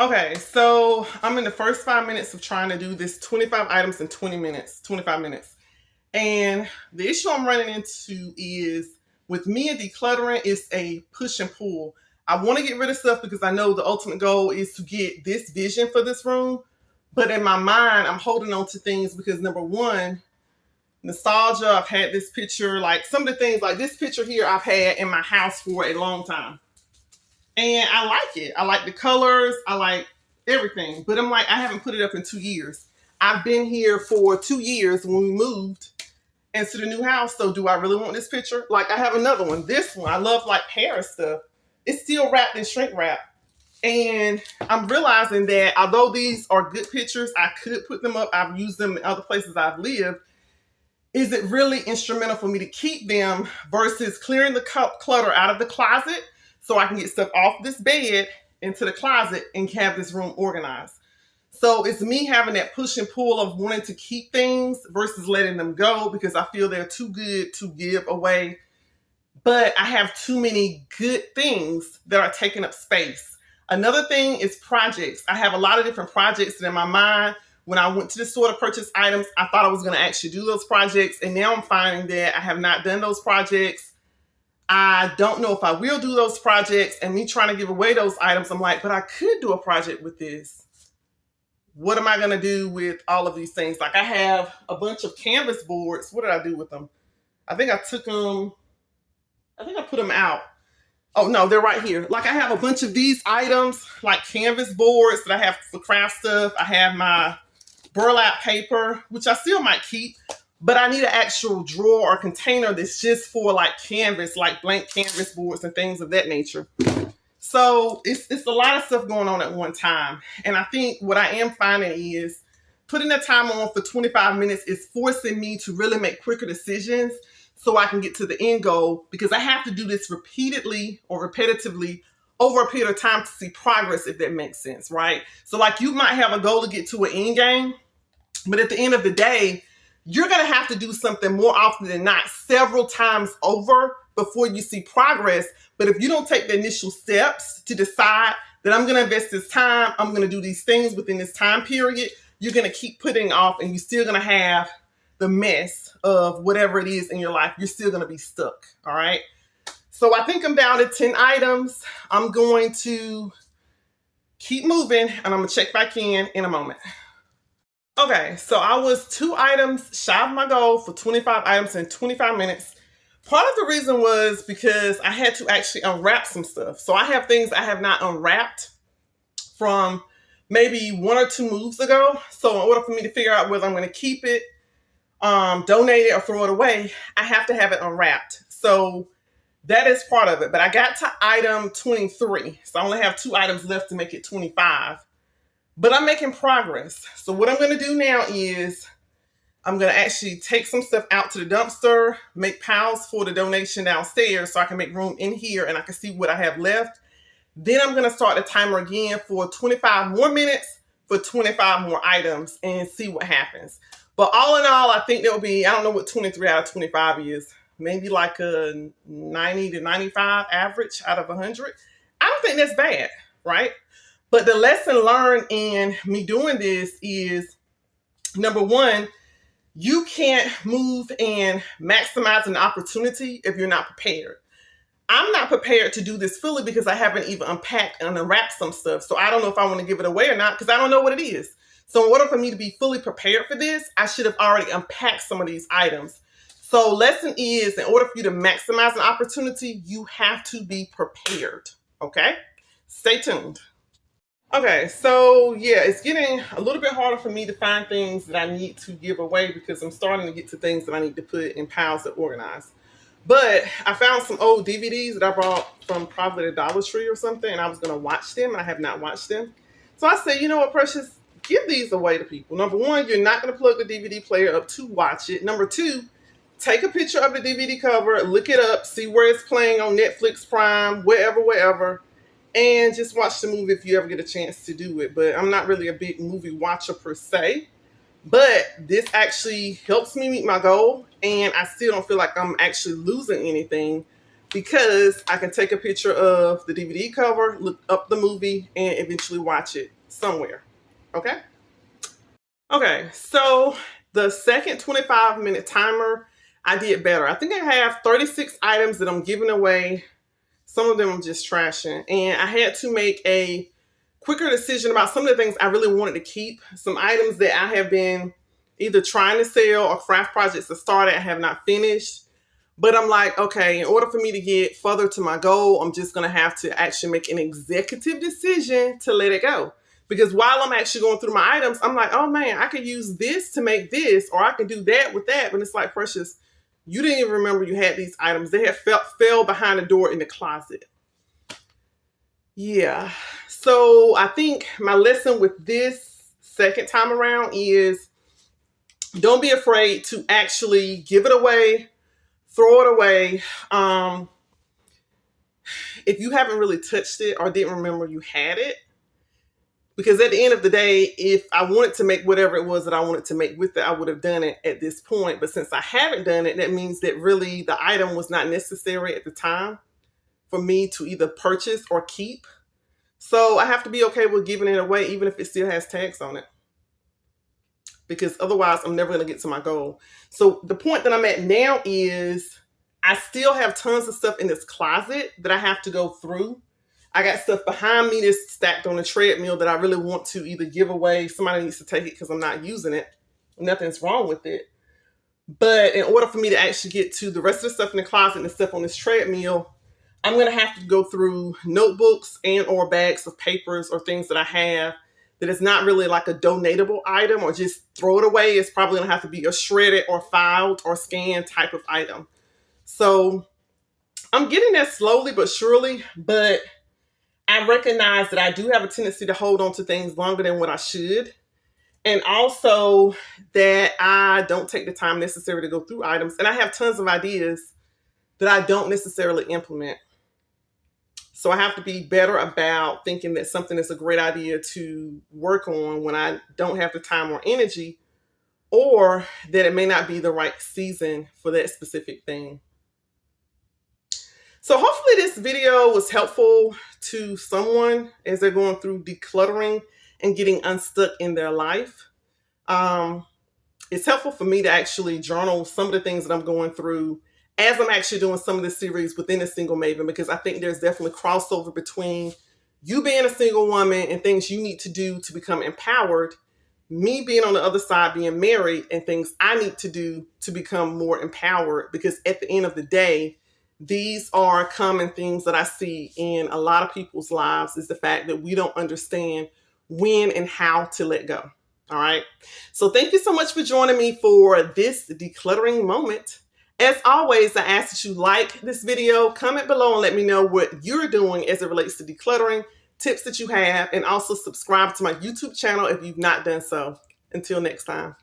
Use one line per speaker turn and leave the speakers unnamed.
Okay, so I'm in the first 5 minutes of trying to do this 25 items in 20 minutes, 25 minutes. And the issue I'm running into is with me and decluttering, it's a push and pull. I want to get rid of stuff because I know the ultimate goal is to get this vision for this room. But in my mind, I'm holding on to things because number one, nostalgia. I've had this picture, like some of the things like this picture here I've had in my house for a long time. And I like it. I like the colors. I like everything. But I'm like, I haven't put it up in 2 years. I've been here for 2 years when we moved into the new house. So do I really want this picture? Like I have another one. This one, I love like Paris stuff. It's still wrapped in shrink wrap. And I'm realizing that although these are good pictures, I could put them up. I've used them in other places I've lived. Is it really instrumental for me to keep them versus clearing the clutter out of the closet so I can get stuff off this bed into the closet and have this room organized? So it's me having that push and pull of wanting to keep things versus letting them go because I feel they're too good to give away. But I have too many good things that are taking up space. Another thing is projects. I have a lot of different projects that in my mind, when I went to the store to purchase items, I thought I was going to actually do those projects. And now I'm finding that I have not done those projects. I don't know if I will do those projects. And me trying to give away those items, I'm like, but I could do a project with this. What am I going to do with all of these things? Like I have a bunch of canvas boards. What did I do with them? I think I took them, I think I put them out. Oh no, they're right here. Like I have a bunch of these items, like canvas boards that I have for craft stuff. I have my burlap paper, which I still might keep, but I need an actual drawer or container that's just for like canvas, like blank canvas boards and things of that nature. So it's a lot of stuff going on at one time. And I think what I am finding is putting the time on for 25 minutes is forcing me to really make quicker decisions so I can get to the end goal because I have to do this repeatedly or repetitively over a period of time to see progress, if that makes sense, right? So like you might have a goal to get to an end game, but at the end of the day, you're going to have to do something more often than not, several times over before you see progress. But if you don't take the initial steps to decide that I'm going to invest this time, I'm going to do these things within this time period, you're going to keep putting off and you're still going to have the mess of whatever it is in your life. You're still going to be stuck. All right. So I think I'm down to 10 items. I'm going to keep moving and I'm going to check back in a moment. Okay, so I was 2 items shy of my goal for 25 items in 25 minutes. Part of the reason was because I had to actually unwrap some stuff. So I have things I have not unwrapped from maybe 1 or 2 moves ago. So in order for me to figure out whether I'm going to keep it, donate it, or throw it away, I have to have it unwrapped. So that is part of it. But I got to item 23. So I only have 2 items left to make it 25. But I'm making progress. So what I'm going to do now is I'm going to actually take some stuff out to the dumpster, make piles for the donation downstairs so I can make room in here and I can see what I have left. Then I'm going to start the timer again for 25 more minutes for 25 more items and see what happens. But all in all, I think there will be, I don't know what 23 out of 25 is, maybe like a 90 to 95 average out of 100. I don't think that's bad, right? But the lesson learned in me doing this is, number one, you can't move and maximize an opportunity if you're not prepared. I'm not prepared to do this fully because I haven't even unpacked and unwrapped some stuff. So I don't know if I want to give it away or not because I don't know what it is. So in order for me to be fully prepared for this, I should have already unpacked some of these items. So lesson is, in order for you to maximize an opportunity, you have to be prepared. Okay? Stay tuned. Okay, so yeah, it's getting a little bit harder for me to find things that I need to give away because I'm starting to get to things that I need to put in piles to organize. But I found some old DVDs that I bought from probably the Dollar Tree or something, and I was going to watch them, and I have not watched them. So I said, you know what, Precious, give these away to people. Number one, you're not going to plug the DVD player up to watch it. Number two, take a picture of the DVD cover, look it up, see where it's playing on Netflix, Prime, wherever. And just watch the movie if you ever get a chance to do it. But I'm not really a big movie watcher per se. But this actually helps me meet my goal. And I still don't feel like I'm actually losing anything because I can take a picture of the DVD cover, look up the movie, and eventually watch it somewhere. Okay? Okay, so the second 25-minute timer, I did better. I think I have 36 items that I'm giving away. Some of them I'm just trashing. And I had to make a quicker decision about some of the things I really wanted to keep. Some items that I have been either trying to sell or craft projects that started I have not finished. But I'm like, okay, in order for me to get further to my goal, I'm just going to have to actually make an executive decision to let it go. Because while I'm actually going through my items, I'm like, oh man, I could use this to make this, or I can do that with that. But it's like, Precious, you didn't even remember you had these items. They had fell behind the door in the closet. Yeah. So I think my lesson with this second time around is don't be afraid to actually give it away, throw it away. If you haven't really touched it or didn't remember you had it, because at the end of the day, if I wanted to make whatever it was that I wanted to make with it, I would have done it at this point. But since I haven't done it, that means that really the item was not necessary at the time for me to either purchase or keep. So I have to be okay with giving it away, even if it still has tags on it. Because otherwise, I'm never going to get to my goal. So the point that I'm at now is I still have tons of stuff in this closet that I have to go through. I got stuff behind me that's stacked on a treadmill that I really want to either give away. Somebody needs to take it because I'm not using it. Nothing's wrong with it. But in order for me to actually get to the rest of the stuff in the closet and the stuff on this treadmill, I'm going to have to go through notebooks and or bags of papers or things that I have that is not really like a donatable item or just throw it away. It's probably going to have to be a shredded or filed or scanned type of item. So I'm getting there slowly but surely, but I recognize that I do have a tendency to hold on to things longer than what I should. And also that I don't take the time necessary to go through items. And I have tons of ideas that I don't necessarily implement. So I have to be better about thinking that something is a great idea to work on when I don't have the time or energy, or that it may not be the right season for that specific thing. So hopefully this video was helpful to someone as they're going through decluttering and getting unstuck in their life. It's helpful for me to actually journal some of the things that I'm going through as I'm actually doing some of the series within a Single Maven, because I think there's definitely crossover between you being a single woman and things you need to do to become empowered, me being on the other side, being married, and things I need to do to become more empowered. Because at the end of the day, these are common things that I see in a lot of people's lives, is the fact that we don't understand when and how to let go. All right. So thank you so much for joining me for this decluttering moment. As always, I ask that you like this video, comment below and let me know what you're doing as it relates to decluttering, tips that you have, and also subscribe to my YouTube channel if you've not done so. Until next time.